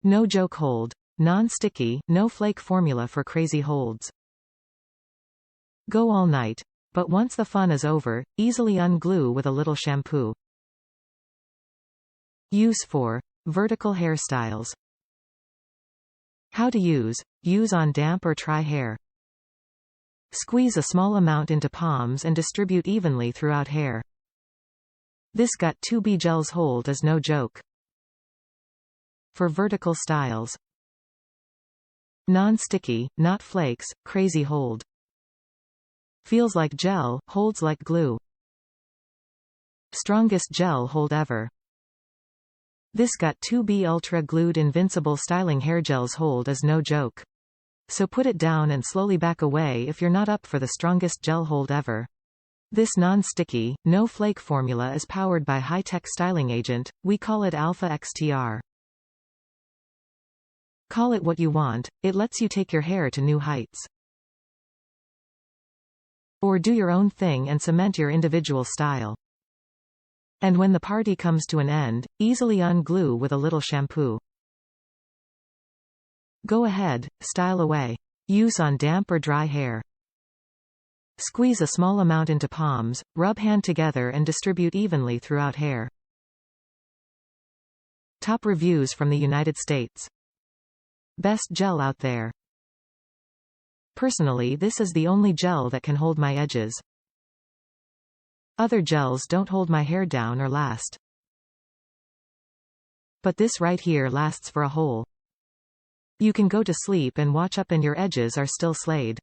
No joke hold. Non-sticky, no-flake formula for crazy holds. Go all night. But once the fun is over, easily unglue with a little shampoo. Use for vertical hairstyles. How to use. Use on damp or dry hair. Squeeze a small amount into palms and distribute evenly throughout hair. This Got2b gel's hold is no joke. For vertical styles. Non-sticky, not flakes, crazy hold. Feels like gel, holds like glue. Strongest gel hold ever. This Got2b Ultra Glued Invincible Styling Hair Gel's hold is no joke. So put it down and slowly back away if you're not up for the strongest gel hold ever. This non-sticky, no-flake formula is powered by high-tech styling agent, we call it Alpha XTR. Call it what you want, it lets you take your hair to new heights. Or do your own thing and cement your individual style. And when the party comes to an end, easily unglue with a little shampoo. Go ahead, style away. Use on damp or dry hair. Squeeze a small amount into palms, rub hand together and distribute evenly throughout hair. Top reviews from the United States. Best gel out there. Personally, this is the only gel that can hold my edges. Other gels don't hold my hair down or last. But this right here lasts for a whole. You can go to sleep and watch up and your edges are still slayed.